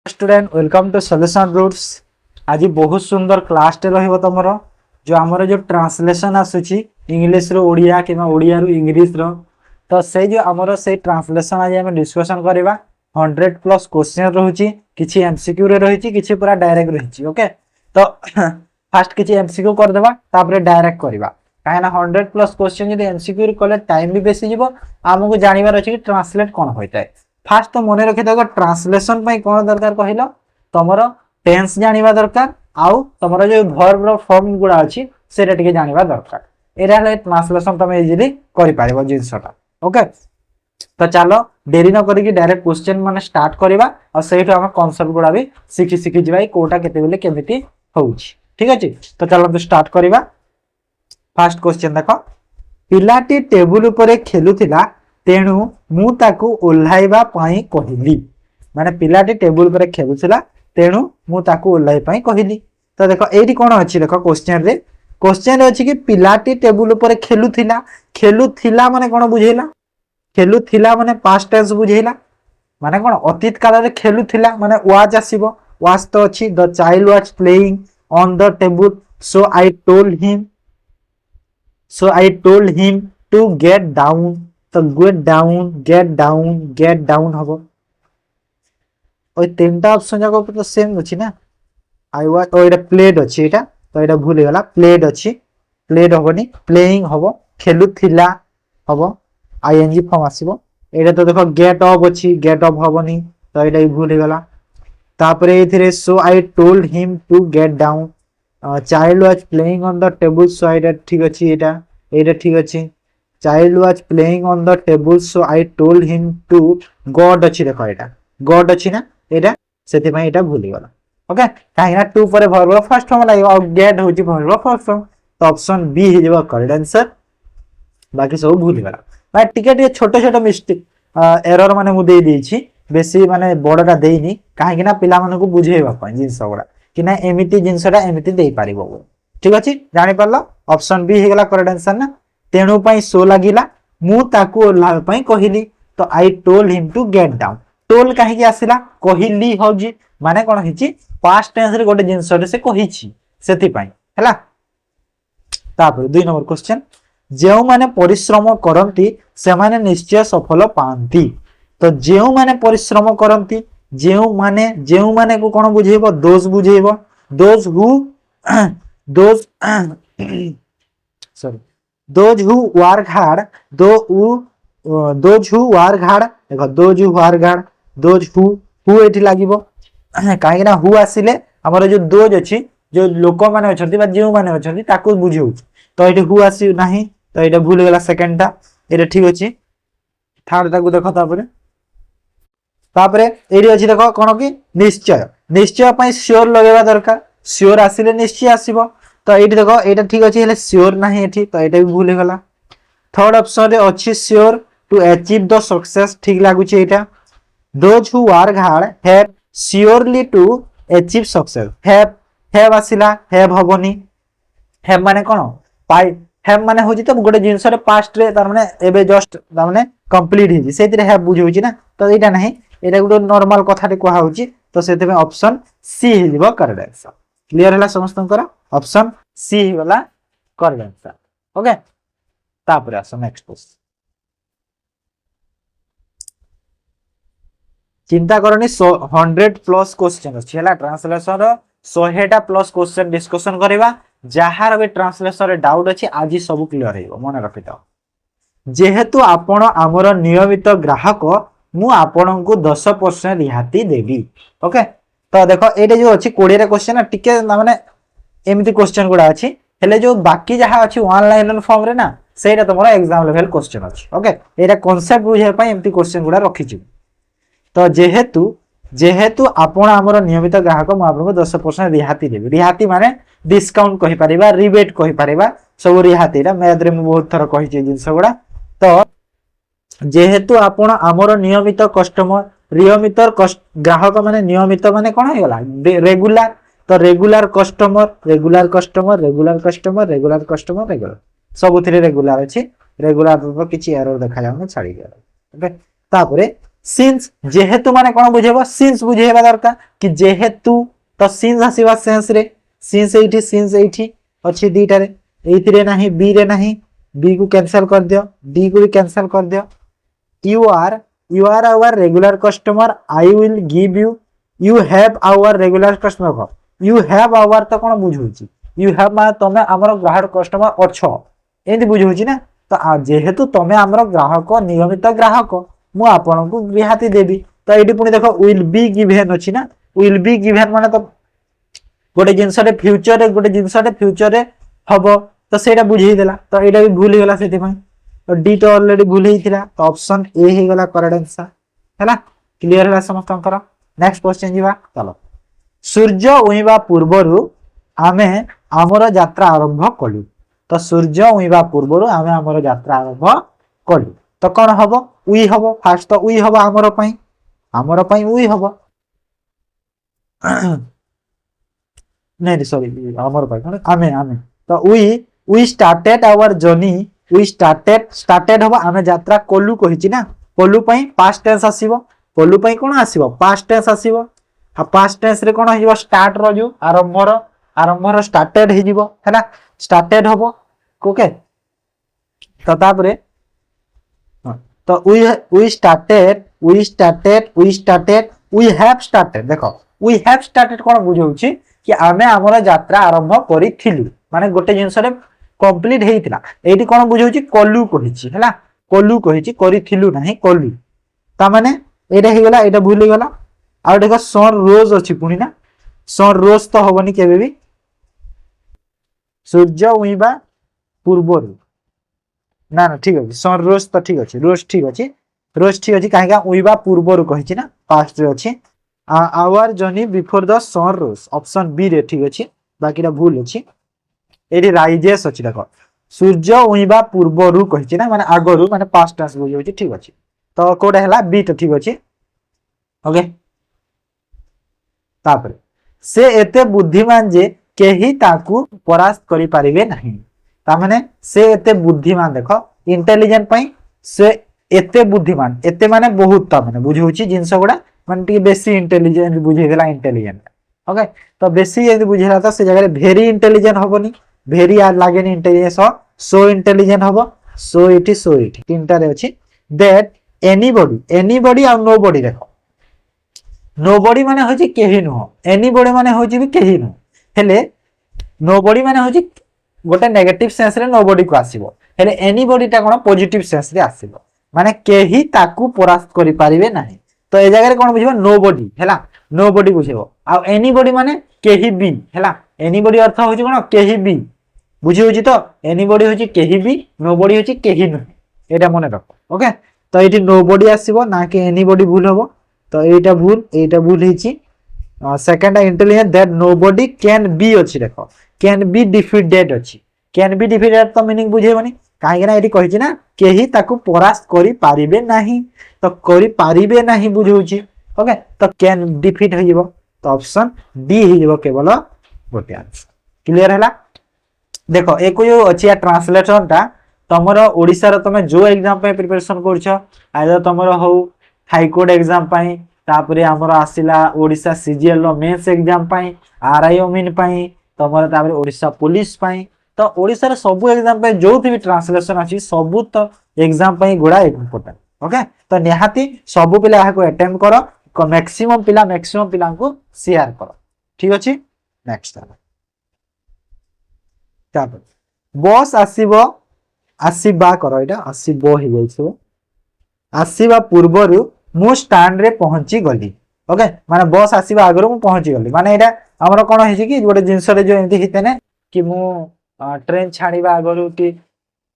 Student welcome to solution roots. आज बहुत सुंदर क्लास टे रहिबो तमरो जो हमर जो ट्रांसलेशन आसुची इंग्लिश रो ओडिया किबा ओडिया रो इंग्लिश रो तो से जो हमर से ट्रांसलेशन आज हम डिस्कशन करबा 100 प्लस क्वेश्चन रहउची किछि एमसीक्यू रे रहिची किछि पूरा डायरेक्ट रहिची। ओके तो फर्स्ट किछि एमसीक्यू कर देबा तापर डायरेक्ट करबा काहेना 100 प्लस क्वेश्चन यदि एमसीक्यू रे कले टाइम भी बेसी जीवो हमहु जानिबार अछि कि ट्रांसलेट कोन होइताय। फास्ट तो मन रखी देखो ट्रांसलेशन कौन दरकार कहल तुम टेंस जानिबा दरकार आउ तुम जो वर्ब रो फॉर्म गुड़ा अच्छी से जानिबा दरकार एरा ट्रांसलेशन तुम इजिली कर पारिबो जिंसटा। ओके तो चलो देरी न करिकी डायरेक्ट क्वेश्चन माने स्टार्ट करबा और सेठो हम कांसेप्ट गुड़ा भी सीखी सीखी जिबाई कोटा केते बेले केमिति होउची। ठीक अछि तो चलो तो स्टार्ट करबा। फर्स्ट क्वेश्चन देखो पिलाटी टेबुल ऊपर खेलुथिला तेणु मु ताकू ओल्हाइबा पई कहिली माने पिलाटी टेबुल पर खेलुथिला तेणु मु ताकू ओल्हाइ पई कहिली। तो देखो एठी कोन अछि देखो क्वेश्चन रे अछि कि पिलाटी टेबुल पर खेलुथिला माने कोन बुझेला खेलुथिला माने पास्ट टेंस बुझेला माने कोन अतीत काल रे खेलुथिला माने वाज आसीबो वाज तो अछि the child was playing on the table so I told him to get down to get down हबो ओय तीनटा ऑप्शन जाको तो सेम अछि ना। I was oh Etah played अछि एटा तो एटा भूल गेला प्लेड अछि प्लेड हबनी प्लेइंग हबो खेलुथिला हबो आईएनजी फॉर्म आसीबो एटा तो देखो गेट अप अछि गेट अप हबनी तो एटा भूल गेला। तापरे एथिरे so I told him to get down child was playing on the table so एटा ठीक अछि एटा ठीक अछि child was playing on the table so I told him to god अछि देखो एटा गॉड अछि ना एटा सेति पई एटा भूली गला। ओके काहे ना 2 पर वर्ब फर्स्ट फॉर्म लागो और गेट होची वर्ब फर्स्ट फॉर्म तो ऑप्शन बी हि जेबा करेक्ट आंसर बाकी सब भूली गला भाई टिके छोटे छोटे मिस्टेक एरर माने मु दे देछि बेसी माने बडटा देइनी काहे कि ना पिला माने को बुझेबा पई जिंस गुडा कि ना एमिति जिंसटा एमिति देई पारिबो। ठीक अछि जानि परलो ऑप्शन बी हि गेला करेक्ट आंसर ना तेणु पई सो लागिला मु ताकू ओल्हाय पई कहिली तो I told him to get down टोल काहे कि आसिला कहिली होजी माने कोन हिची पास्ट टेंस रे गोटे जिंसटे से कहिची सेति पई हैला। तापर 2 नंबर क्वेश्चन जेउ माने परिश्रम करंती से माने निश्चय सफल पांती तो जेउ माने परिश्रम करंती जेउ माने को कोन बुझेबो दोज बुझेबो those who those sorry those who work hard those who work hard देखो those who एठी लागिबो काहे ना हु आसिले हमर जो दोज अछि जो लोक माने अछंती बा जेउ माने अछंती ताको बुझिउ तो एठी हु आसी नाही तो एटा भूल गेला सेकंड टा एटा ठीक अछि। थर्ड ताको देखो तापरे एठी अछि देखो कोन कि निश्चय पई श्योर लगेबा दरकार श्योर आसिले निश्चय आसीबो तो एठी देखो एटा ठीक अछि हेले श्योर नाही एठी तो एटा भी भूल गेला। थर्ड ऑप्शन रे अछि sure to achieve the success ठीक लागु छी एटा those who work hard have surely to achieve success have आसिला हैव हबनी हैव माने कोन पाई हैव माने होजी तो गोटे जिंस रे पास्ट रे तार माने एबे जस्ट तार माने कंप्लीट हिजी सेति रे हैव बुझौची ना तो एटा नाही एटा गोटे नॉर्मल कथा रे कोहा होची तो सेति में ऑप्शन सी हिजबो करेक्ट आंसर। क्लियर हला समस्तनकर ऑप्शन सी हि वाला करेक्ट आंसर। ओके तापर आसो नेक्स्ट क्वेश्चन चिंता करनी 100 प्लस क्वेश्चन अछि हला ट्रांसलेशन रो 100 टा प्लस क्वेश्चन डिस्कशन करबा जहार भी ट्रांसलेशन रे डाउट अछि आज सब क्लियर हेबो मन रखितो जेहेतु आपण हमर नियमित ग्राहक मु आपन को 10% रिहाती देबी। ओके तो देखो एटे जो अछि 20 रे क्वेश्चन टिके माने एमिति क्वेश्चन गुडा अछि हेले जो बाकी जहा अछि वन लाइनर फॉर्म रे ना सेटा तमरा एग्जाम लेवल क्वेश्चन अछि। ओके एटा कांसेप्ट बुझे पई एमिति क्वेश्चन गुडा रखि छि तो जेहेतु आपण हमर नियमित ग्राहक म आपन को 10% रिहाती देबी रिहाती माने डिस्काउंट कहि परिबा रिबेट कहि परिबा सब रिहाती रा मैथ रे म बहुत थर कहि छि जिंस गुडा तो जेहेतु आपण हमर नियमित कस्टमर ग्राहक माने नियमित माने कोन हे गला रेगुलर तो रेगुलर कस्टमर सब थरे रेगुलर अछि रेगुलर तो किछि एरर देखा जाउन छाडी गेल। ओके तापरे सिंस जेहेतु माने कोन बुझेबो सिंस बुझेबा दरकार कि जेहेतु तो सिंस आसीबा सेंस रे सिंस एठी अछि दीटा रे एथि रे नाही बी रे नाही बी को कैंसिल कर दियो डी को भी कैंसिल कर दियो you are our regular customer I will give you have our regular customer you have our तो कोन बुझौची यू हैव मा तमे हमर ग्राहक कस्टमर अछो एंती बुझौची ना तो जेहेतु तमे हमर ग्राहक नियमित ग्राहक मु आपन को रिहाती देबी तो एटी पुनी देखो विल बी गिवन अछि ना विल बी गिवन माने तो गोटे जिंस रे फ्यूचर रे हबो तो सेटा बुझेई देला तो एटा भी भूल गेला सेति पय तो डी तो ऑलरेडी भूल हेतिला तो ऑप्शन ए हे गेला करेक्ट आंसर हैला क्लियर हैला समस्तंकर नेक्स्ट क्वेश्चन जीवा चलो सूर्य उइबा पूर्वरु आमे हमर यात्रा आरंभ कलु तो सूर्य उइबा पूर्वरु आमे हमर यात्रा आरंभ कलु तो कोन हबो उई हबो फास्ट तो उई हबो हमर पई उई हबो नहीं सॉरी हमर पई कोन आमे तो उई स्टार्टेड आवर जर्नी उई स्टार्टेड हबो आमे यात्रा कलु कहिछि ना कलु पई पास्ट टेंस आसीबो कलु पई कोन आसीबो पास्ट टेंस आसीबो आ पास्ट टेंस रे कोन हिबो स्टार्ट रो जो आरंभर स्टार्टेड हे जिवो हैला स्टार्टेड हबो ओके तो तापरे तो we started we have started देखो we have started कोन बुझौछि कि आमे हमर यात्रा आरंभ करिथिलु माने गोटे जिंस रे कंप्लीट हेइतिला एठी कोन बुझौछि कलु कहिछि हैला कलु कहिछि करिथिलु नाही कलु ता माने एटा हे गेला एटा भूली गेला आ देखो सन रोज अछि पुनी ना सन रोज तो होबनी केबे भी सूर्य उइबा पूर्वरु ना ना ठीक अछि सन रोज तो ठीक अछि रोज ठीक अछि काहेगा उइबा पूर्वरु कहिछि ना पास्ट रे अछि our journey before the sun rose option B रे ठीक अछि बाकीटा भूल अछि एडी राइजेस अछि देखो सूर्य उइबा पूर्वरु कहिछि ना माने आगरु माने पास्ट टेंस बुझौछि ठीक अछि तो कोडा हला बी तो ठीक अछि ओके तापर से एते बुद्धिमान जे केही ताकू परास्त करि पारिबे नाही ता माने से एते बुद्धिमान देखो इंटेलिजेंट पई से एते बुद्धिमान एते माने बहुत ता माने बुझौछि जिंस गुडा माने टी बेसी इंटेलिजेंट बुझे देला इंटेलिजेंट ओके तो बेसी यदि बुझेला तो से जगह रे वेरी इंटेलिजेंट होबनी वेरी आ लागेनी इंटेलिजेंस सो इंटेलिजेंट होबो सो इटी तीनटा रे अछि दैट एनीबॉडी आ नोबॉडी देखो नोबॉडी माने होछि केही नो एनीबॉडी माने होछि भी केही नो हेले नोबॉडी माने होछि गोटे नेगेटिव सेंस रे नोबॉडी को आसीबो हेले एनीबॉडी ता कोन पॉजिटिव सेंस रे आसीबो माने केही ताकू परास्त करि पारिबे नाही तो ए जगह रे कोन बुझिबो नोबॉडी हैला नोबॉडी बुझिबो आ एनीबॉडी माने केही भी हैला एनीबॉडी अर्थ होछि कोन केही भी बुझि होछि तो एनीबॉडी होछि केही भी नोबॉडी होछि केही न एटा मने रखो ओके तो एटी नोबॉडी आसीबो ना कि एनीबॉडी भूल होबो तो एटा भूल हेछि second intelligent that nobody can be अछि देखो कैन बी डिफीटेड अछि कैन बी डिफीटेड तो मीनिंग बुझेबनी काहे ना एटी कहिछि ना केही ताकू परास्त करि पारिबे नाही तो करि पारिबे नाही बुझौछि ओके तो कैन डिफीट हो जिवो तो ऑप्शन डी हो जिवो केवल गोटे आंसर क्लियर हैला देखो एको जो अछि ट्रांसलेशन ता तमरो ओडिसा रो तमे जो एग्जाम पे प्रिपरेशन करछ आइदर तमरो हो हाई कोर्ट एग्जाम पई तापरे हमर आसिला ओडिसा सीजीएल रो मेंस एग्जाम पई आरआईओ मीन पई तमरो तापरे ओडिसा पुलिस पई तो ओडिसा रे सब एग्जाम पे जो भी ट्रांसलेशन अछि सब तो एग्जाम पई गुडा इंपोर्टेंट ओके तो निहाती सब पिला को अटेम्प्ट करो मैक्सिमम पिला को शेयर करो ठीक अछि नेक्स्ट तापर बॉस आसीबा करो एटा आसीबो हे जाइछो आसीबा पूर्वरु मु स्टैंड रे पहुंची गली ओके माने बॉस आसीबा आगरो मु पहुंची गली माने एटा हमरो कोन हेछि कि गोटे जिंस रे जो एंती हिते ने कि मु ट्रेन छाड़ीबा आगरो कि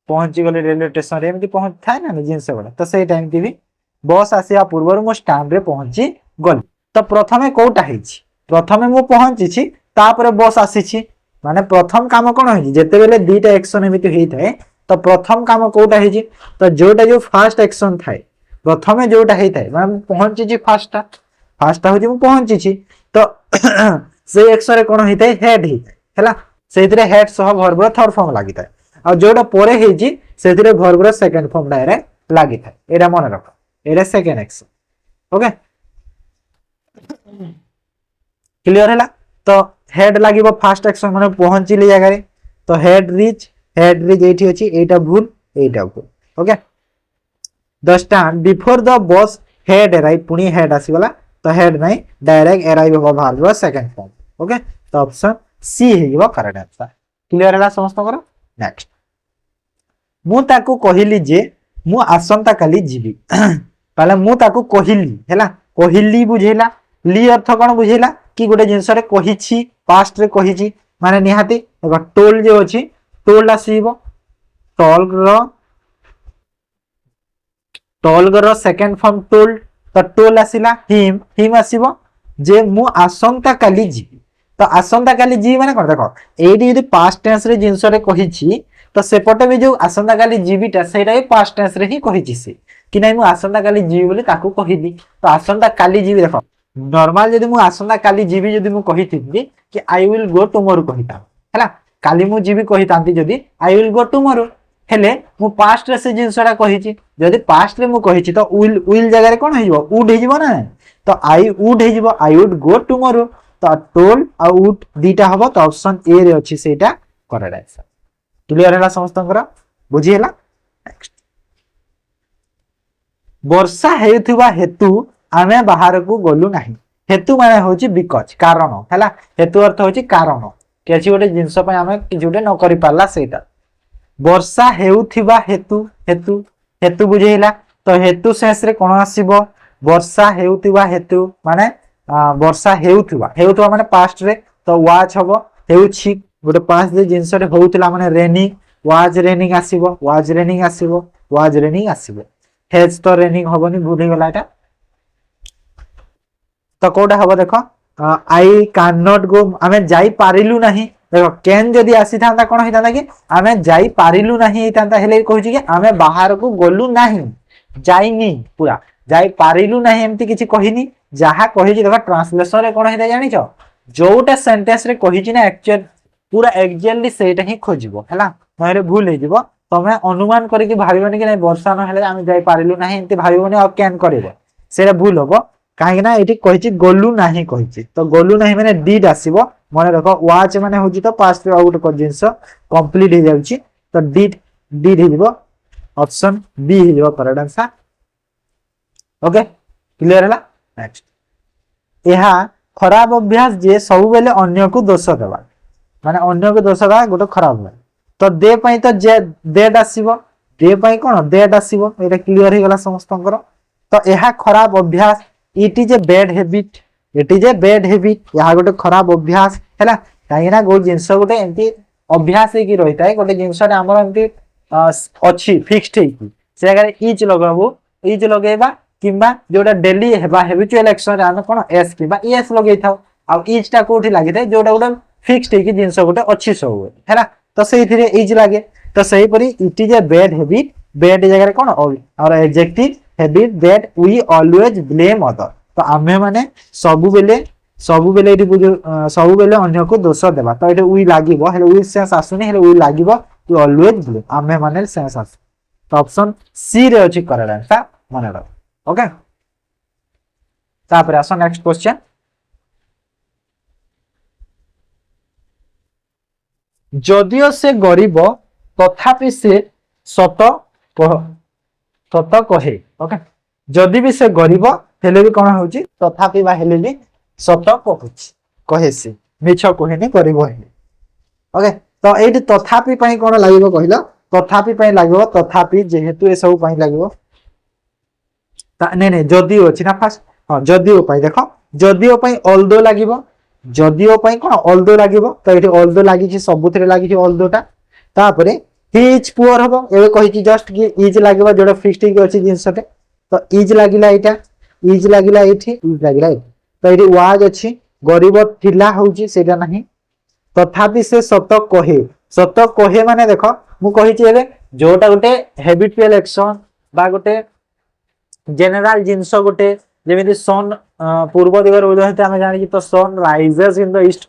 पहुंची गली रेलवे स्टेशन रे एमती पहुंच थाय ना जिंस गुडा तो सेही टाइम टीवी बस आसीबा पूर्वरु मु स्टैंड रे पहुंची गली तो प्रथमे कोटा हेछि प्रथमे मु पहुंची छी तापरे बस आसीछि माने प्रथम काम कोन हेछि जेते बेले दुईटा एक्शन एमिति हेइ थाए तो प्रथम काम कोटा हेछि तो जोटा जो फर्स्ट एक्शन थाए प्रथमे जोटा हेइ थाए माने पहुंची छी फर्स्ट होछि मु पहुंची छी तो से एक्शन रे कोन हेइ थाए हेड हेइ थाए हैला सेतिरे हेड सह वर्ब रो थर्ड फॉर्म लागि थाए आ जोटा परे हेछि सेतिरे वर्ब रो सेकंड फॉर्म डायरेक्ट लागि थाए एटा मन रख एटा सेकंड एक्शन ओके क्लियर है तो हेड लगे फास्ट एक्शन मैंने पहुंचली जगह तो हेड रिच ये अच्छी एटा भूल एटा भूल okay the stand before the bus head arrive पुणी हेड आसीगला तो हेड नहीं डायरेक्ट अराइव हो बाहर सेकंड फॉर्म ओके तो ऑप्शन सी है करेक्ट आंसर क्लियर है समस्त को नेक्स्ट मु ताकू कहिली जे मु आसंता काली जीवी पहले मु ताकू कहिली हैला कहिली बुझेला ली अर्थ कोन बुझेला कि गोटे जिंस रे कहिछि पास्ट रे कहिछि माने निहाती एबा टोल जे अछि टोल आसीबो टोल गर सेकंड फॉर्म टोल्ड तो टोल आसिला हिम आसीबो जे मु आसंता काली जीवी तो आसंता काली जीवी माने कोन देखो एडी यदि पास्ट टेंस रे जिंस रे कहिछि तो सेपटे भी जो आसंता काली जीवीटा सेटा भी पास्ट टेंस रे ही कहिछि से कि नै मु आसंता काली जीवी बोली ताकू कहिदी तो आसंता काली जीवी देखो नॉर्मल यदि मु आसंता काली जीवी यदि मु कहिथिबी कि आई विल गो टुमारो कहिता हैला काली मु जीवी कहितांती यदि आई विल गो टुमारो हेले मु पास्ट रे से जिंसटा कहिछि यदि पास्ट रे मु कहिछि तो विल जगह रे कोन हेजबो वुड हेजबो ना तो आई वुड हेजबो आई वुड गो टुमारो तो टोल आ वुड दीटा हबो तो ऑप्शन ए रे अछि सेटा करेक्ट आंसर क्लियर है समस्त बुझी है नेक्स्ट वर्षा हेउथिबा हेतु आमे बाहर को गलु नाही हेतु माने होची बिकॉज कारण हैला हेतु अर्थ होची कारण केछि गोटे जिंस पय आमे कि जोटे न करि पाला सेटा वर्षा हेउथिबा हेतु हेतु हेतु बुझेला तो हेतु शेष रे कोन आसीबो वर्षा हेउथिबा हेतु माने वर्षा हेउथिबा माने पास्ट रे तो वाच हबो हेउछि गोटे पांच दे जिंस रे होउतला माने रेनिंग वाज रेनिंग आसीबो हेज तो रेनिंग हबनी भूली गला एटा तो कोडा हबो देखो आई कैन नॉट गो आमे जाई पारिलु नाही देखो कैन जदी आसी थांता कोन हितांता कि आमे जाई पारिलु नाही हितांता हेले कहूची कि आमे बाहर को गलु नाही जाईनी पूरा जाई पारिलु नाही एम्ति किछि कहिनी जहा कहिछि देखो ट्रांसलेशन रे कोन हिता जानि छ जोटा सेंटेंस रे कहिछि ना एक्चुअल पूरा एक्जेक्टली सेटा ही खोजिबो हैला नहले भूल हे जिवो तमे अनुमान करी कि भाबिबनी कि नै वर्षा न हेले आमे जाई पारिलु नाही एम्ति भाबिबनी अब कैन करिवो सेरा भूल होबो काहे ना एठी कहिछि गलु नाही कहिछि तो गलु नाही माने डिड आसीबो मने रखो वाच माने होछि तो पास्ट रे आउट कर जिंस कंप्लीट हे जाउछि तो डिड हे जिवो ऑप्शन बी हे जिवो करेक्ट आंसर ओके क्लियर हला नेक्स्ट एहा खराब अभ्यास जे सब बेले अन्य को दोष देबा माने अन्य को दोष देबा गोटे खराब है तो दे पई तो जे डेट आसीबो दे पई कोन डेट आसीबो एटा क्लियर हे गला समस्तंकर तो एहा खराब अभ्यास it is a bad habit या गोटे खराब अभ्यास हैला काहे ना गो जिंस गोटे एंती अभ्यास हे कि रहिता है गोटे जिंस रे हमर एंती अछि फिक्स्ड हे कि से अगर इज लगाबो इज लगेबा किबा जोटा डेली हेबा हैबिचुअल एक्शन रे हम कोन एस किबा एस लगै थाओ आ इज टा कोठी लागि थाए जोटा गोटे फिक्स्ड हे कि जिंस गोटे अछि सब हैला तो सही थिरे इज लागे तो सही परी it is a bad habit bad जगह रे कोन और adjective habit that we always blame other तो आमे माने सब बेले इटी सब बेले अन्य को दोष देबा तो एटे वी लागिबो हेले वी सेंस आसुनी हेले वी लागिबो टू ऑलवेज ब्लेम आमे माने सेंस आसु तो ऑप्शन सी रे अछि करेक्ट आंसर माने रख ओके तापर आसो नेक्स्ट क्वेश्चन जदियो से गरीब तथापि से सत कहे ओके जदि भी से गरीब हेले भी कोन होची तथापि बा हेले भी सत कहूची कहे से मिछ कहेनी गरीब हेले ओके तो एठी तथापि पई कोन लागिबो कहिलो तथापि पई लागिबो तथापि जेहेतु ए सब पई लागिबो ता नै जदियो अछि ना फास्ट हां जदियो पई देखो जदियो पई ऑल्दो लागिबो जदियो पई कोन ऑल्दो लागिबो तो एठी ऑल्दो लागि छि सबुथिरे लागि छि ऑल्दोटा तापरे ही इज पुअर हबो एबे कहि छि जस्ट कि इज लागिबो जोडा फिक्स्ड कि अछि जिंसटे तो इज लागिला एटा इज लागिला एठी इज लागिला एठी तो एठी वाज अछि गरीब थिला होउची सेटा नाही तथापि से सत कहे माने देखो मु कहि छि एबे जोटा गोटे हैबिचुअल एक्शन बा गोटे जनरल जिंस गोटे जेमिति सन पूर्व दिगर उदय होते हमें जानि तो sun rises in the east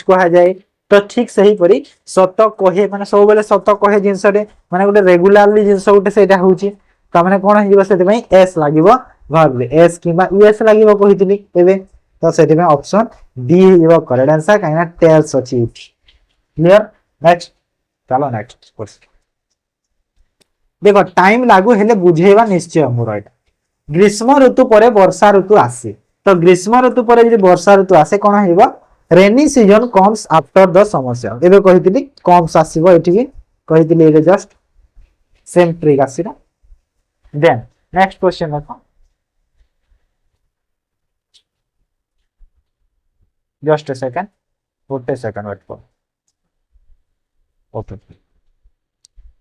कहा जाए तो ठीक सही परी सत कहे माने सब बेले सत कहे जिंस रे माने गोटे रेगुलरली जिंस गोटे सेटा होउची तो माने कोन हिबो सेते पई एस लागिबो वर्ब रे एस किबा यूएस लागिबो कहितली एबे तो सेति में ऑप्शन डी हिबो करेक्ट आंसर काइना टेल्स अछि इठी क्लियर नेक्स्ट चलो नेक्स्ट क्वेश्चन देखो टाइम लागू हेले बुझेबा निश्चय मोर एटा ग्रीष्म ऋतु परे वर्षा ऋतु आसे तो ग्रीष्म ऋतु परे जे वर्षा ऋतु आसे कोन हेबो rainy season comes after the समस्या एबे कहितली कम्स आसीबो एठी भी कहितली एबे जस्ट सेम ट्रिक आसीरा देन नेक्स्ट क्वेश्चन देखो जस्ट अ सेकंड गोटे सेकंड वेट कर ओके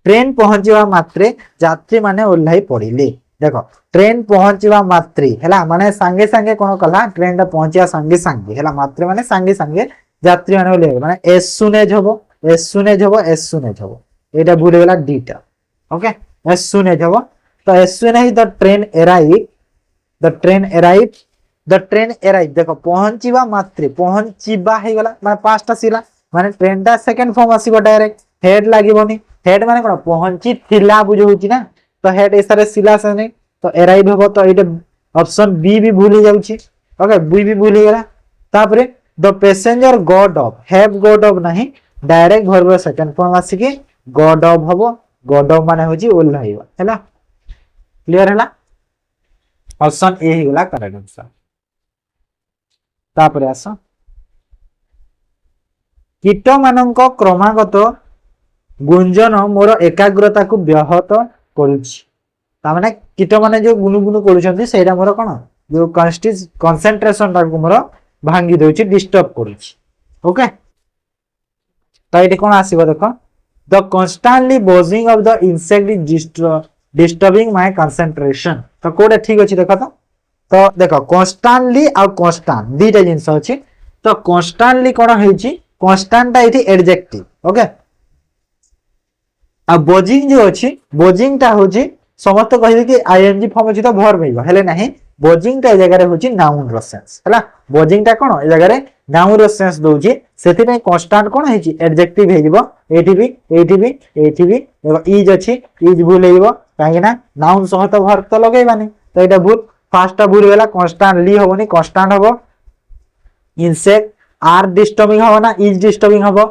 ट्रेन पहुंचवा मात्रे यात्री माने ओल्हाई पड़िले देखो ट्रेन पहुंचवा मात्रे हैला माने संगे संगे कोन कला ट्रेन ता पहुंचिया संगे संगे हैला मात्रे माने संगे संगे यात्री माने ओल्हाई माने एस सुनेज हबो एस सुनेज हबो एस सुनेज हबो एटा भूल गेला डीटा ओके एस सुनेज हबो तो एस सुनेज the train arrive the train arrive the train arrive देखो पहुंचवा मात्रे पहुंचीबा हे गला माने पांचटा सिला माने ट्रेन ता सेकंड फॉर्म आसीबो डायरेक्ट हेड लागिबोनी हेड माने कोन पहुंची थिला बुझौची ना तो हेड एसारे सिला से नहीं तो अराइव हबो तो एटा ऑप्शन बी भी भूल जाउची ओके बी भी भूल गेला तापरे the passenger God of have got of नहीं डायरेक्ट भरबो सेकंड फॉर्म आसी के गॉड ऑफ हबो गॉड ऑफ माने होची ओल्हाइबा हैला क्लियर हैला ऑप्शन ए हिगला करेक्ट आंसर तापरे आसो कीट मानक क्रमागत गुंजन मोर एकाग्रता को व्याहत करूछि तामाने कीट माने जो गुनु गुनु करूछन्ती सेटा मोर कोन जो कंसंट्रेशन ता को मोर भांगी दोछि डिस्टर्ब करूछि ओके तो एटी कोन आसीबो देखो the constantly buzzing of the insect is disturbing my concentration तो कोडे ठीक अछि देखो तो देखो कांस्टेंटली आ कांस्टेंट दीटा जिंस अछि तो कांस्टेंटली कोन हेछि कांस्टेंट ता एठी एडजेक्टिव ओके आ बजिंग जो अछि बजिंग ता होछि समस्त कहिबे कि आईएनजी फॉर्म अछि तो भर भइबो हेले नाही बजिंग ता ए जगह रे होछि नाउन रो सेंस हला बजिंग ता कोन ए जगह रे नाउन रो सेंस दोछि सेति में कांस्टेंट कोन हेछि एडजेक्टिव हेजिबो एठी भी देखो इज अछि इज भूल हेइबो काहे ना नाउन सह तो भर तो लगेबानी तो एटा भूल फर्स्ट ता भूल गेला कांस्टेंटली होबनी कांस्टेंट हबो इंसेक्ट आर डिस्टर्बिंग हबो ना इज डिस्टर्बिंग हबो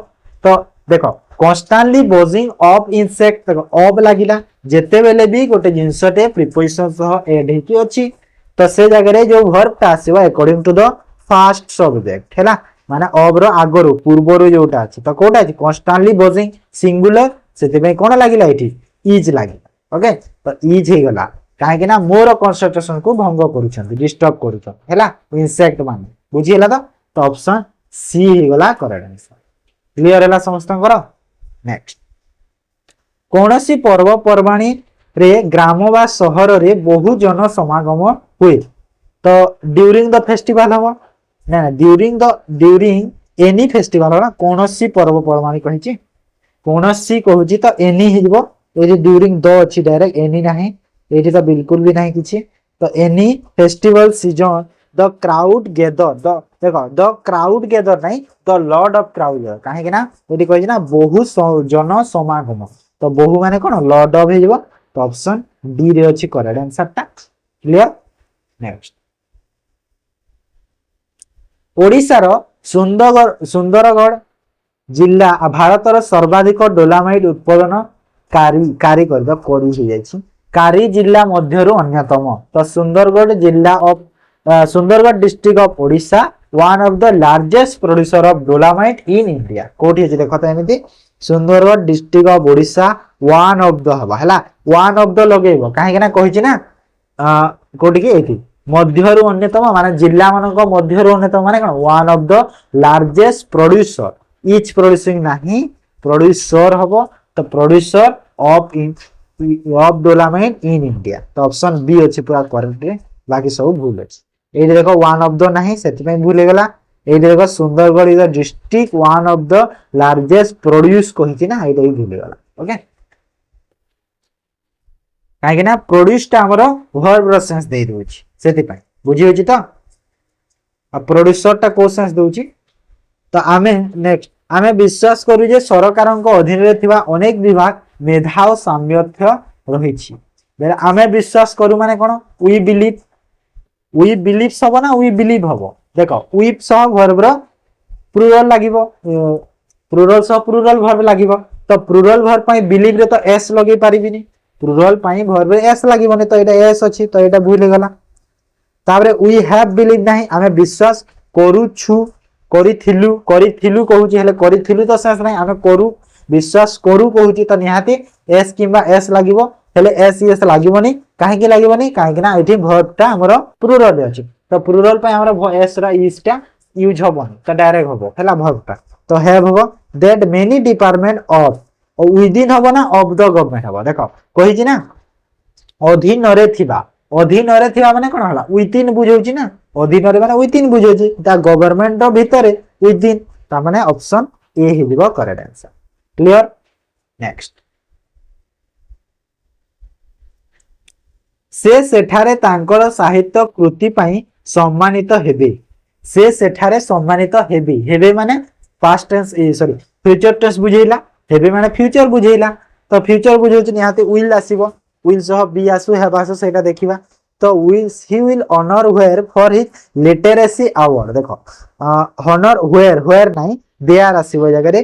तो देखो कांस्टेंटली बजिंग ऑफ इंसेक्ट देखो ऑफ लागिला जेते बेले भी गोटे जिंसटे प्रीपोजिशन सह ऐड हेकी अछि तो से जगह रे जो वर्ब ता आसीबो according to the first subject हैला माने ऑफ रो आगरो पूर्वरो जोटा अछि तो कोटा अछि कांस्टेंटली बजिंग सिंगुलर सेते पे कोन लागिला एठी इज लागिला ओके तो इज हे गला काहे कि ना मोर कंसंट्रेशन को भंग करूछन डिस्टर्ब करूछन हैला इंसेक्ट माने बुझिला तो ऑप्शन सी हे गला करेक्ट आंसर क्लियर हैला समस्तंकर नेक्स्ट कोनसी पर्व पर्वाणी रे ग्राम बा शहर रे बहु जन समागम हुए तो ड्यूरिंग द फेस्टिवल हबो ना ड्यूरिंग एनी फेस्टिवल हो ना कोनसी पर्व पर्वाणी कहिछि कोनसी कहूछि तो एनी हिजबो ए जे ड्यूरिंग द अछि डायरेक्ट एनी नाही एठी तो बिल्कुल भी नाही किछि तो एनी festival season the crowd gather the देखो द क्राउड गेदर नहीं द लॉर्ड ऑफ क्राउड काहे कि ना एठी कहि ना बहु जन समागम तो बहु माने कोन लॉर्ड ऑफ हेजबो तो ऑप्शन डी रे अछि करेक्ट आंसर ता क्लियर नेक्स्ट ओडिसा रो सुंदरगढ़ जिल्ला भारतर सर्वाधिक डोलामाइट उत्पादन कारीगर करी हो जायछि कारी जिल्ला मध्यरु अन्यतम तो Sundargarh district of Odisha one of the largest producer of dolomite in India कोठी अछि देखो त एमिति Sundargarh district of Odisha one of the हबा हला वन ऑफ द लगेबो काहे कि ना कहिछि ना कोठी के एथि मध्यरु अन्यतम माने जिल्ला मानक मध्यरु अन्यतम माने कोन one of the largest producer each producing नाही प्रोड्यूसर हबो तो producer of dolomite in India तो ऑप्शन बी अछि पूरा करेक्ट रे बाकी सब भूल अछि ए देखो वन ऑफ द नाही सेति में भूल गेला ए देखो Sundargarh is the district one of the largest produce कहिछि ना एटा ही भूल गेला ओके काहे कि ना प्रोड्यूस ता हमरो वर्ब रो सेंस दे दोछि सेति पय बुझि होछि तो आ प्रोड्यूसर ता को सेंस दोछि तो आमे नेक्स्ट आमे विश्वास करू जे सरकारक अधीन रे थिबा अनेक विभाग मेधा और सामर्थ्य रहिछि बेले आमे विश्वास करू माने कोन वी बिलीव वी बिलीव्स हबो ना वी बिलीव हबो देखो विथ सह वर्ब रो प्लुरल लागिवो प्लुरल सह प्लुरल वर्ब लागिवो तो प्लुरल वर्ब पई बिलीव रे तो एस लगे पारिबिनी प्लुरल पई वर्ब रे एस लागिवोनी तो एटा एस अछि तो एटा भूल गेला ताबरे वी हैव बिलीव नाही आमे विश्वास करूछु करिथिलु कहूची हेले करिथिलु तो सेंस नाही आमे करू विश्वास करू कहूची तो निहाती एस किबा एस लागिवो हेले एस एस लागिवोनी काहे कि लागिवोनी काहे कि ना एठी वर्ब टा हमरो प्लुरल रे अछि तो प्लुरल पई हमरो एस रा इज टा यूज हबोनी तो डायरेक्ट हबो हेला वर्ब टा तो हैव हबो that many department of within हबो ना ऑफ द गवर्नमेंट हबो देखो कहिची ना अधीन रे थिबा माने कोन हला विदिन बुझौची ना अधीन रे माने विदिन बुझौची ता गवर्नमेंट रो भितरे विदिन ता माने ऑप्शन ए हिदिबो करेक्ट आंसर क्लियर नेक्स्ट से सेठारे तांकर साहित्य कृति पई सम्मानित हेबे से सेठारे सम्मानित हेबे माने past tense sorry future tense बुझेला हेबे माने फ्यूचर बुझेला तो फ्यूचर बुझौची निहाते विल आसीबो विल सह बी आसु हेबा आसु सेटा देखिबा तो he will honour were for his literacy award देखो ऑनर वेयर नाही देयर आसीबो जगह रे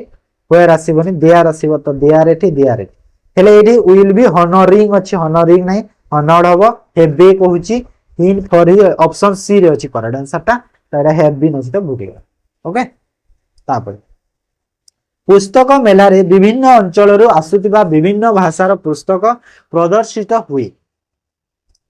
वेयर आसीबोनी देयर आसीबो तो देयर हेले एठी विल बी ऑनरिंग अछि ऑनरिंग नाही ऑनर्ड हबो हेबे कहूची in for his option C रे अछि करेक्ट आंसर ता तारा हैव बीन अछि तो बुझिगा ओके तापर पुस्तक मेला रे विभिन्न अंचल रो आसुतिबा विभिन्न भाषार पुस्तक प्रदर्शित हुए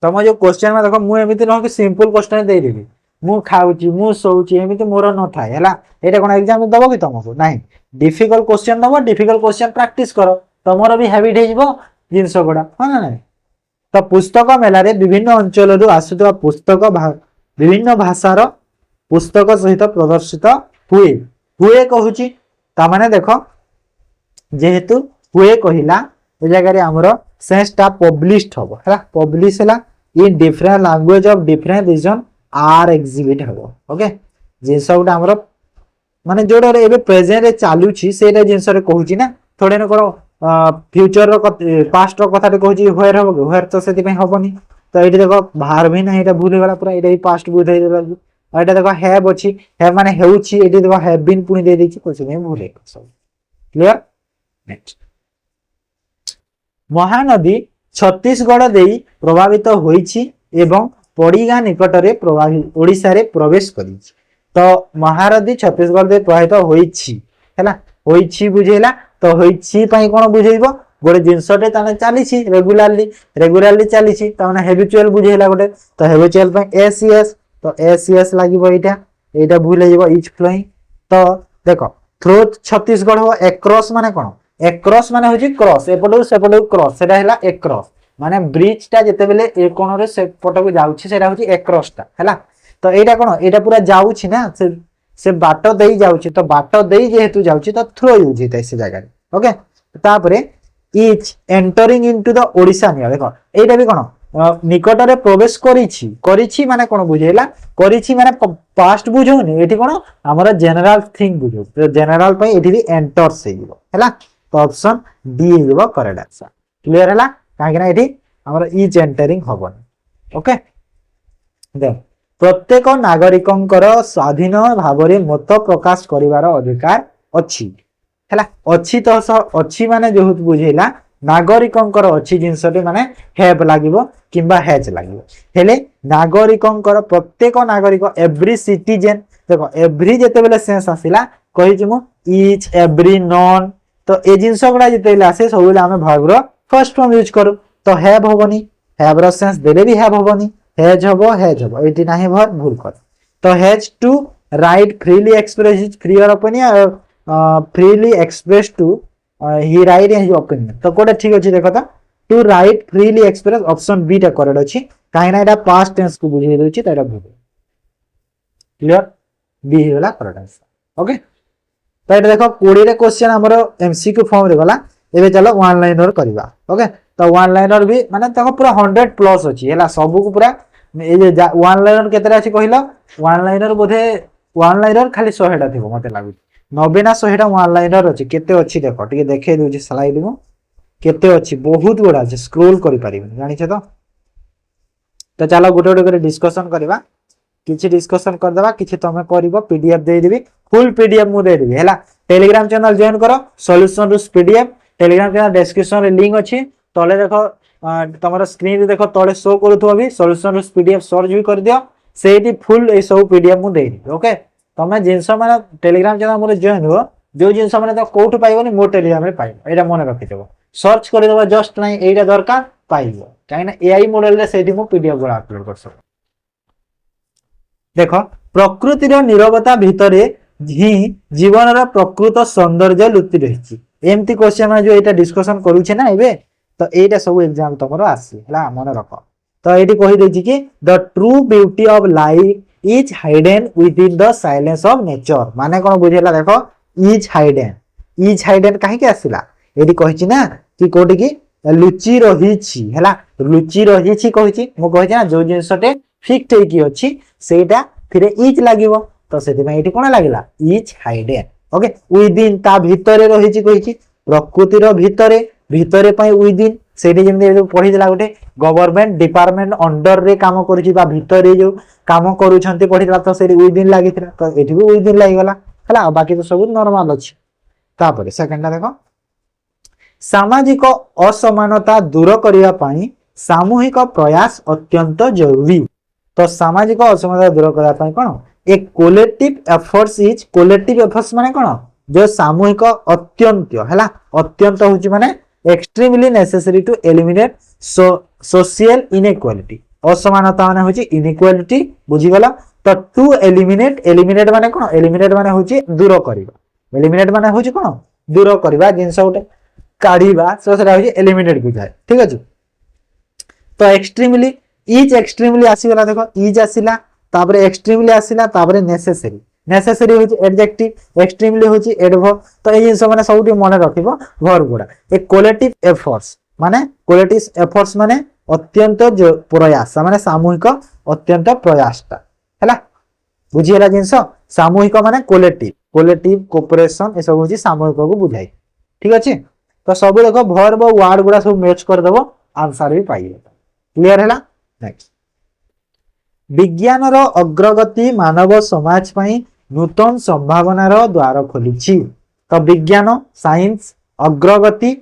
तम जो क्वेश्चन में देखो मु एमिति न कि सिंपल क्वेश्चन दे देबी मु खाउची मु सोउची एमिति मोर न थाए हला एटा कोन एग्जाम दबो कि तुमको नाही डिफिकल्ट क्वेश्चन दबो डिफिकल्ट क्वेश्चन प्रैक्टिस करो तमरो भी हैबिट हे जिवो जिंस गोडा हां ना नाही तो पुस्तक मेला रे विभिन्न अंचल रो आसुतिबा पुस्तक विभिन्न भाषार पुस्तक सहित प्रदर्शित हुए कहूची ता माने देखो जेहेतु हुए कहिला ए जगह रे हमरो सेंस टा पब्लिश्ड हबो हला पब्लिश हला in different language of different region are exhibit हबो ओके जिंस गुडा हमरो माने जोडो रे एबे प्रेजेंट रे चालू छी सेटा जिंस रे कहूची ना थोड़े न करो फ्यूचर रो पास्ट रो कथा रे कहूची होयर हबो होयर तो सेति पे हबोनी तो एठी देखो भार भी ना एटा भूल गेला पूरा एटा ही पास्ट बुझाई देला एटा देखो हैव अछि हैव माने हेउची एठी देखो हैव बीन पुनी दे देछि कोछ नै भूल गेला सब क्लियर नेक्स्ट महानदी छत्तीसगढ़ देई प्रभावित होईछि एवं पड़ीगा निकट रे प्रभावित ओडिसा रे प्रवेश करिछि तो महानदी छत्तीसगढ़ दे प्रभावित होईछि हैला होईछि बुझेला तो होईछि पई कोन बुझेइबो गोटे जिंसटे ताने चालीछि रेगुलरली चालीछि ताने हैबिचुअल बुझेला गोटे तो हैबिचुअल पई एसएस तो एसएस लागिबो एटा भूल हेइबो इज फ्लोइंग तो देखो थ्रू छत्तीसगढ़ हो एक्रॉस माने कोन एक्रॉस माने होची क्रॉस एपटो सेपटो क्रॉस सेटा हैला एक्रॉस माने ब्रिज टा जते बेले ए कोन रे सेपटो को जाउछि सेटा होची एक्रॉस टा हैला तो एटा कोन एटा पूरा जाउछि ना से बाटो देई जाउछि तो बाटो देई जेहेतु जाउछि तो थ्रो यूज हितै से जगह ओके तापरे is entering into the Odisha निया देखो एटा भी कोन निकट रे प्रवेश करिछि माने कोन बुझेला करिछि माने पास्ट बुझौनी एठी कोन हमर जनरल थिंग बुझो तो जनरल पई एठी भी एंटर सेइबो हैला तो ऑप्शन डी हिबो करेक्ट आंसर क्लियर हैला काहे ना एठी हमर इज एंटरिंग हबोनी ओके देन प्रत्येक नागरिकंकर स्वाधीन भाबरे मत प्रकाश करिवार अधिकार अछि हैला अछि तो अछि माने जेहुत बुझेला नागरिकंकर अछि जिंसटे माने हैव लागिवो किंबा हैज लागिवो हेले नागरिकंकर प्रत्येक नागरिक एवरी सिटीजन देखो एवरी जेते बेले सेंस आसिला कहि जिमु इच एवरी नॉन तो ए जिंस गुडा जेते बेले आसे सबले हमें वर्ब रो फर्स्ट फॉर्म यूज करू तो हैव होबनी हैव रो सेंस देले भी हैव होबनी हैज हबो एटी नाही वर्ब भूल कर तो has to right freely express his free और opinion freely express to he right his opinion तो कोडा ठीक अछि देखो तो to right freely express option B टा करेक्ट अछि काहे ना एटा पास्ट टेंस को बुझै दोछि त एटा भूल क्लियर बी होला करेक्ट आंसर ओके तो एटा देखो 20 रे क्वेश्चन हमरो एमसीक्यू फॉर्म रे गला एबे चलो वन लाइनर करबा ओके तो वन लाइनर भी माने तको पूरा 100 प्लस अछि हैला सब को पूरा ए जे वन लाइनर केतरा अछि कहिलो वन लाइनर बोधे वन लाइनर खाली 100 टा थिबो मते लागु 90 ना 100 टा वन लाइनर अछि केते अछि देखो ठीक देखे दोछि स्लाइड मु केते अछि बहुत बडा अछि स्क्रॉल करि परिबे जानि छ तो तो चलो गोटे गोटे डिस्कशन करवा किछि डिस्कशन कर देबा किछि तमे करबो पीडीएफ दे देबी फुल पीडीएफ मु दे देबी हैला टेलीग्राम चैनल जॉइन करो सॉल्यूशन रूस पीडीएफ टेलीग्राम चैनल डिस्क्रिप्शन रे लिंक अछि तले देखो तमरो स्क्रीन रे देखो तले शो करूथो अभी सॉल्यूशन रूस पीडीएफ सर्च भी कर दियो सेठी फुल ए सब पीडीएफ मु दे देबी ओके तमे जिंस माने टेलीग्राम चैनल मोर जॉइन हो जो जिंस माने तो कोठु पाइबोनी मो टेलीग्राम रे पाइबो एटा मन रखि देबो सर्च कर देबो जस्ट नाही एटा दरकार पाइबो काहे ना एआई मॉडल रे सेठी मु पीडीएफ गुला अपलोड कर सकबो देख प्रकृतिर नीरवता भितर ही जीवन प्रकृत सौंदर्य लुचि रही एमती क्वेश्चन जो यहाँ डिस्कसन करूचे ना एबे तो यहाँ सब एग्जाम तुम आसला मन रख तो ये कहीदे कि the true beauty of life is hidden within the silence of nature माने कौन बुझेला देख इज हाइडेन कहीं आसला ये कही ना कि कौटी कि लुचि रही लुचि रही कही ना जो जिनसटे फिक्ट होगी अच्छी सेटा फिर इज लागिवो तो सेति में एठी कोन लागिला इज हाइडेन ओके विदिन ता भितरे रहिची कहिची प्रकृतिर भितरे भितरे पई विदिन सेठी जेम पढी दिला गोटे गवर्नमेंट डिपार्टमेंट अंडर रे काम करूची बा भितरे जो काम करूछंती पढी दिला तो सेठी विदिन लागिथिला तो एठी भी विदिन लागिगला हला बाकी तो सब नॉर्मल अछि तापरे सेकंड देखो सामाजिक असमानता दूर करिया पई सामूहिक प्रयास अत्यंत जरूरी तो सामाजिक असमानता दूर करबा पई कोन एक collective efforts is collective efforts माने कोन जो सामूहिक अत्यंत हैला अत्यंत होची माने extremely necessary to eliminate social inequality असमानता माने होची इनइक्वालिटी बुझी गला तो टू एलिमिनेट माने कोन एलिमिनेट माने होची दूर करबा एलिमिनेट माने होची कोन दूर करबा जिंस उटे काढीबा सो सेटा होची एलिमिनेट बुझाय ठीक अछि तो एक्सट्रीमली इज एक्सट्रीमली आसीगला देखो इज आसीला तापरे एक्सट्रीमली आसीला तापरे नेसेसरी होची एडजेक्टिव एक्सट्रीमली होची एडवर्ब तो ए जिंस माने सबटी मने रखिबो वर्ब गुडा एक कोलेक्टिव एफर्ट्स माने अत्यंत प्रयास माने सामूहिक अत्यंत प्रयासटा हैला बुझी हैला जिंस सामूहिक माने कोलेक्टिव कोऑपरेशन ए सब होची सामूहिक को बुझाई ठीक अछि तो सब देखो वर्ब वर्ड गुडा सब मैच कर देबो आंसर भी पाइबो क्लियर हैला नेक्स्ट विज्ञान रो अग्रगति मानव समाज पई नूतन संभावना रो द्वार खोलिछि तो विज्ञान साइंस अग्रगति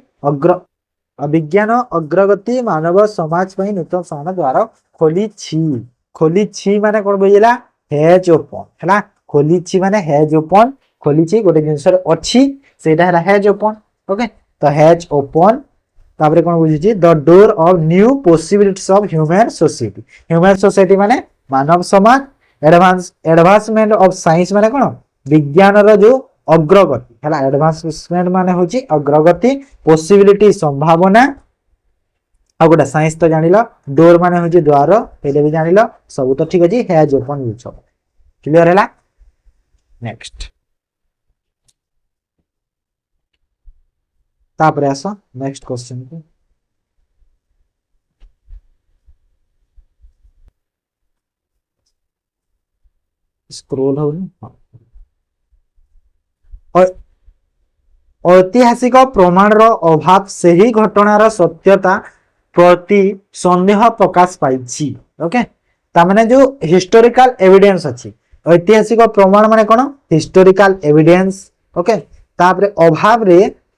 विज्ञान अग्रगति मानव समाज पई नूतन संभावना द्वार खोलिछि माने कोन बुझिला हैज ओपन हैला खोलिछि माने हैज ओपन खोलिछि गोटे जिंस रे अछि सेटा हैला हैज ओपन ओके तो हैज ओपन तापरे कोन बुझिछि the door of new possibilities of human society माने मानव समाज एडवांसमेंट ऑफ साइंस माने कोन विज्ञान रो जो अग्रगति हैला एडवांसमेंट माने होची अग्रगति पॉसिबिलिटी संभावना आ गोटा साइंस तो जानिलो डोर माने होची द्वार पहले भी जानिलो सब तो ठीक अछि हैज ओपन यूज हो क्लियर हैला नेक्स्ट तापरे आसो नेक्स्ट क्वेश्चन को स्क्रॉल होनी ऐतिहासिक प्रमाण रो अभाव से ही घटनार सत्यता प्रति संदेह प्रकाश पाइछि ओके ता माने जो हिस्टोरिकल एविडेंस अछि ऐतिहासिक प्रमाण माने कोन हिस्टोरिकल एविडेंस ओके तापरे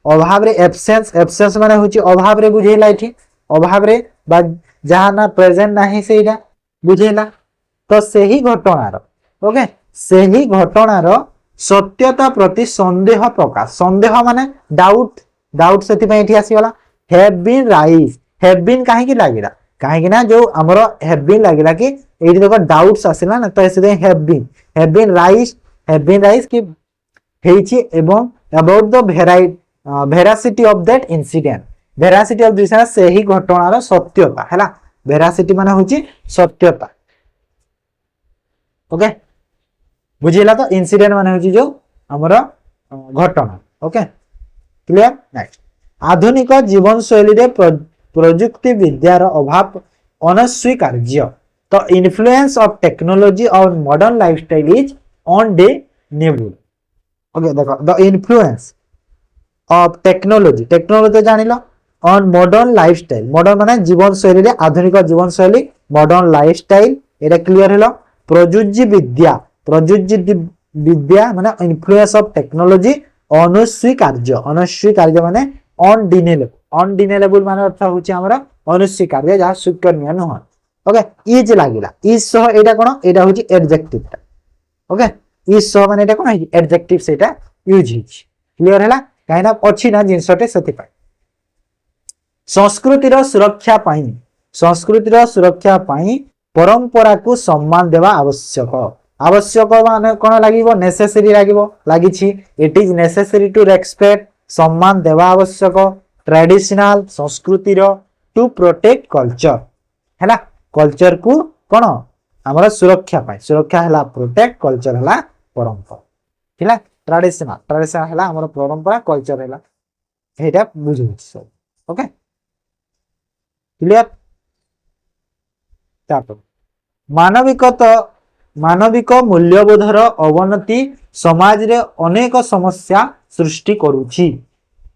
अभाव रे एब्सेंस माने होची अभाव रे बुझेला इठी अभाव रे बा जहां ना प्रेजेंट नाही सेइडा बुझेला तो सेही घटनार ओके सेही घटनार सत्यता प्रति संदेह प्रकाश संदेह माने डाउट सेति पे इठी आसी गला हैव बीन काहे की लागिला काहे कि ना जो हमरो हैव बीन लागिला कि एठी देखो डाउट्स आसिला ना तो एसे हैव बीन राइज कि हेछि एवं about the veracity of that incident veracity of this सेही घटनार सत्यता हैला वेरासिटी माने होची सत्यता ओके बुझिला तो इंसिडेंट माने होची जो हमर घटना ओके क्लियर नेक्स्ट आधुनिक जीवन शैली रे प्रयुक्ति विद्यार अभाव अनस्वीकार्य तो influence of technology on modern lifestyle is undeniable okay देखो द इन्फ्लुएंस ऑफ टेक्नोलॉजी जानिलो ऑन मॉडर्न लाइफस्टाइल मॉडर्न माने जीवन शैली रे आधुनिक जीवन शैली मॉडर्न लाइफस्टाइल एटा क्लियर हेलो प्रजुज्य विद्या माने इन्फ्लुएंस ऑफ टेक्नोलॉजी अनुस्वीकार्य माने अनडिनेबल माने अर्थ होची हमरा अनुस्वीकार्य जहा स्वीकारनीय नह ओके इज लागिला इज सह एटा कोन एटा होची एडजेक्टिव टा ओके इज सह माने एटा कोन है एडजेक्टिव सेटा यूज हिच क्लियर हैला काइना अछि ना जिंसटे सति पाई संस्कृतिर सुरक्षा पाई परंपरा को सम्मान देवा आवश्यक आवश्यक माने कोन लागिवो नेसेसरी लागिछि it is necessary to respect सम्मान देवा आवश्यक ट्रेडिशनल संस्कृतिर टू प्रोटेक्ट कल्चर हैला कल्चर को कोन हमर सुरक्षा हैला प्रोटेक्ट कल्चर हैला परंपरा हैला ट्रेडिशनल हैला हमर परंपरा कल्चर हैला एटा बुझु सब ओके क्लियर मानविक मूल्यबोधर अवनति समाज रे अनेक समस्या सृष्टि करूछि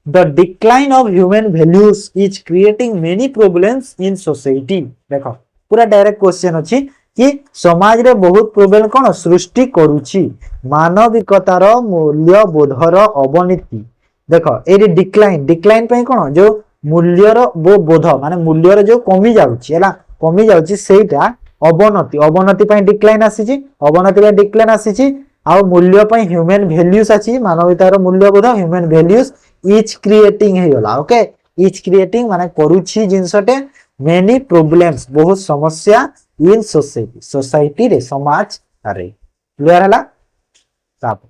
the decline of human values is creating many problems in society देखो पूरा डायरेक्ट क्वेश्चन अछि कि समाज रे बहुत प्रॉब्लम कोन सृष्टि करूछि मानविकतार मूल्यबोधर अवनति देखो ए डिक्लाइन पे कोन जो मूल्यर बोध माने मूल्यर जो कमी जाउछि सेटा अवनति पे डिक्लाइन आसीछि आ मूल्य पे ह्यूमन वैल्यूज आछि मानवतार मूल्यबोध ह्यूमन वैल्यूज इज क्रिएटिंग हे गला ओके इज क्रिएटिंग माने करूछि जिंसटे मेनी प्रॉब्लम्स बहुत समस्या इन सोसाइटी रे समाज रे क्लियर हला ताप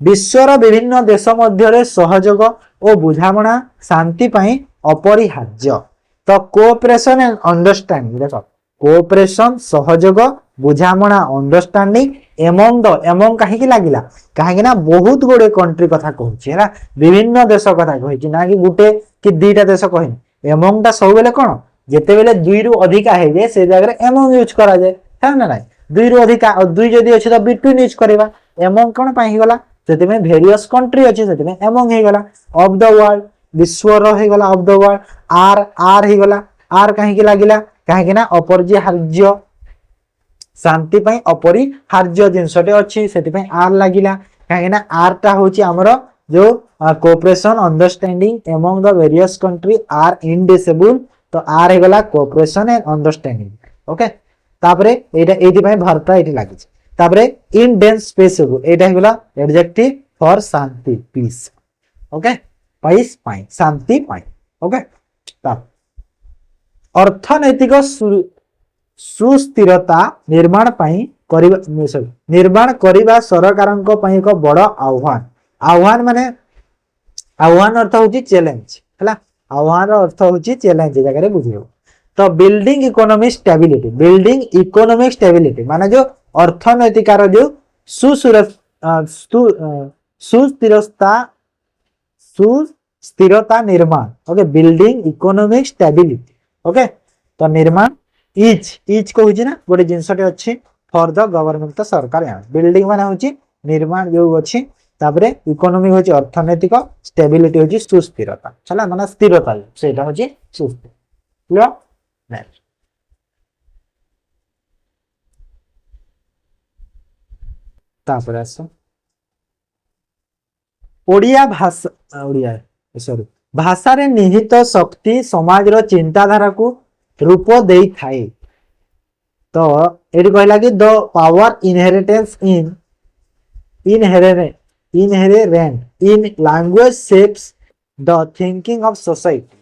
विश्वर विभिन्न देश मध्य सहयोग और बुझामणा शांति पाई अपरिहार्य तो कोऑपरेशन एंड अंडरस्टैंडिंग देखो कोऑपरेशन सहयोग बुझामणा अंडरस्टैंडिंग एमंग काहे लागिला काहे ना बहुत गुडे कंट्री कथा कहूची हैला विभिन्न देश कथा कहूची ना कि गुटे कि दुईटा देश कहिन एमंग ता सब बेले कोन जेते बेले दुई रु अधिका हे जे से जगह रे एमंग यूज करा जाय है ना नाही दुई रु अधिका और दुई जदी अछि त बिटवीन यूज करबा एमंग कोन पाई गला सेते में वेरियस कंट्री अछि सेते में एमंग हे गला ऑफ द वर्ल्ड विश्वर हे गला ऑफ द वर्ल्ड आर हे गला आर काहे कि लागिला काहे कि ना अपरिहार्य शांति पई अपरिहार्य जिंसटे अछि सेति पई आर लागिला काहे ना आर ता होची हमरो जो cooperation understanding among the various country are indispensable तो आर हे गला कोऑपरेशन एंड अंडरस्टैंडिंग ओके तापरे एटा एति पई भारता एति लागि तापरे इन डेंस स्पेस एटा हे गला एडजेक्टिव फॉर शांति पीस ओके पीस पाई शांति पाई ओके ता अर्थनैतिक सुस्थिरता निर्माण पाई निर्माण करिबा सरकारंको पाई एक बड़ आह्वान माने आह्वान अर्थ होची चैलेंज हला आह्वान अर्थ होची चैलेंज जगह रे बुझियो तो बिल्डिंग इकोनॉमिक स्टेबिलिटी माने जो अर्थनैतिकार जो सुस्थिरता निर्माण okay building economic stability okay तो निर्माण इज को होची ना गोटे जिंसटे अछि फॉर द गवर्नमेंट तो सरकार बिल्डिंग माने होची निर्माण जो अछि तापरे इकोनॉमी होची अर्थनैतिक स्टेबिलिटी होची सुस्थिरता चला माने स्थिरता सेटा होची सुस्थिर क्लियर नेक्स्ट तापरे आसो ओडिया भाषा रे निहित शक्ति समाज रो चिंताधारा को रूप देई थाए तो एडी कहला कि the power inheritance inherent in language shapes the thinking of society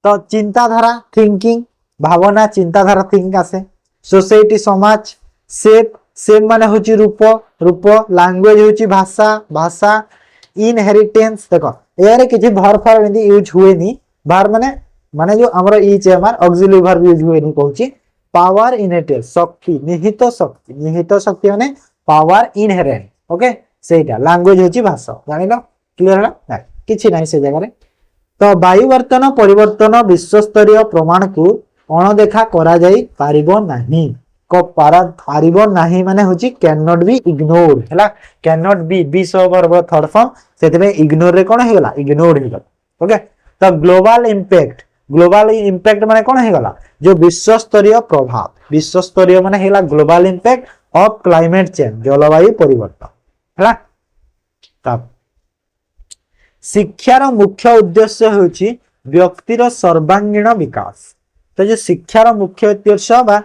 तो चिंताधारा थिंकिंग भावना चिंताधारा थिंकिंग आसे सोसाइटी समाज शेप माने होची रूप लैंग्वेज होची भाषा इनहेरिटेंस देखो यारे किछि भर फर एंदी यूज हुए नी भर माने जो हमरो etch MR auxiliary verb use हुए नी कहूची पावर इनहेरिटेंस शक्ति निहित शक्ति माने पावर इनहेरेंट ओके सेटा लैंग्वेज होची भाषा जानिलो क्लियर हला किछि नाही से जगह रे तो वायुवर्तन परिवर्तन विश्व स्तरीय प्रमाण को अणदेखा करा जाई पारिबो नाही को पारिबो नाही माने होची कैन नॉट बी इग्नोर्ड हला can not be so verb third form सेते में इग्नोर रे कोन हेगला इग्नोर्ड हेगला ओके तो ग्लोबल इम्पैक्ट माने कौन है गला जो विश्व स्तरीय प्रभाव विश्व स्तरीय माने हेला global impact of climate change जलवायु परिवर्तन हैला। तब शिक्षार मुख्य उद्देश्य होची व्यक्तिर सर्वांगीण विकास। तो जो शिक्षार मुख्य उद्देश्य बा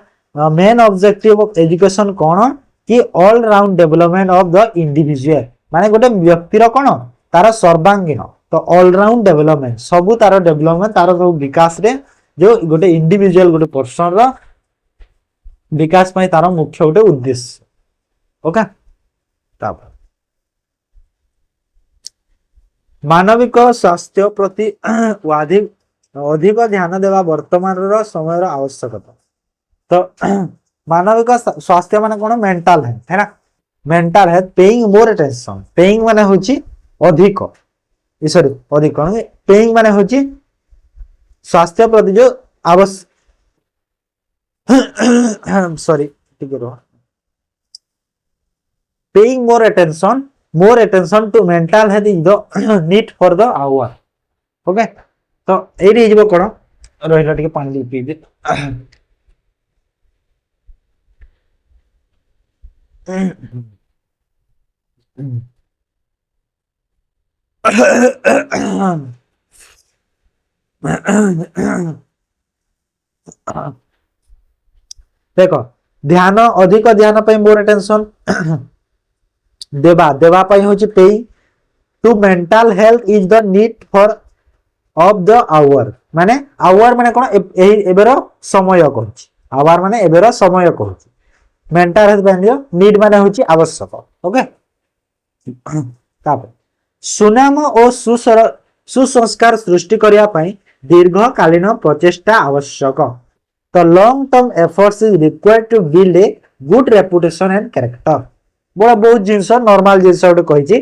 मेन ऑब्जेक्टिव ऑफ एजुकेशन कौन कि all round development of the individual माने गोटे व्यक्तिर कौन तार सर्वांगीण तो ऑल राउंड डेवलपमेंट सबू तार डेवलपमेंट तार सब विकास रे जो गोटे इंडिविजुअल गोटे पर्सन रो विकास पई तार मुख्य गोटे उद्देश्य ओके। तब मानविक स्वास्थ्य प्रति अधिक ध्यान देवा वर्तमान समय आवश्यकता। तो मानविक स्वास्थ्य माने कोन मेंटल हेल्थ है ना mental health paying more attention paying माने होची अधिक सॉरी अधिक पेइंग माने होची स्वास्थ्य प्रति जो आवश्यक सॉरी ठीक है paying more attention to mental health is the need for the hour okay. तो एडी हिजबो कोन रहिला टिके पानी पी दे देखो ध्यान अधिक ध्यान पे मोर अटेंशन देवा देवा पे होची paying to mental health is the need for of the hour माने कोन एबेरो समय कहूची आवर माने एबेरो समय कहूची मेंटल हेल्थ वैल्यू नीड माने होची आवश्यक ओके। तापर सुनाम और सुसंस्कार सृष्टि करिया पई दीर्घकालीन प्रचेष्टा आवश्यक। तो long term efforts is required to build a good reputation and character बड़ा बहुत जिंस नॉर्मल जिंस गोटे कहिची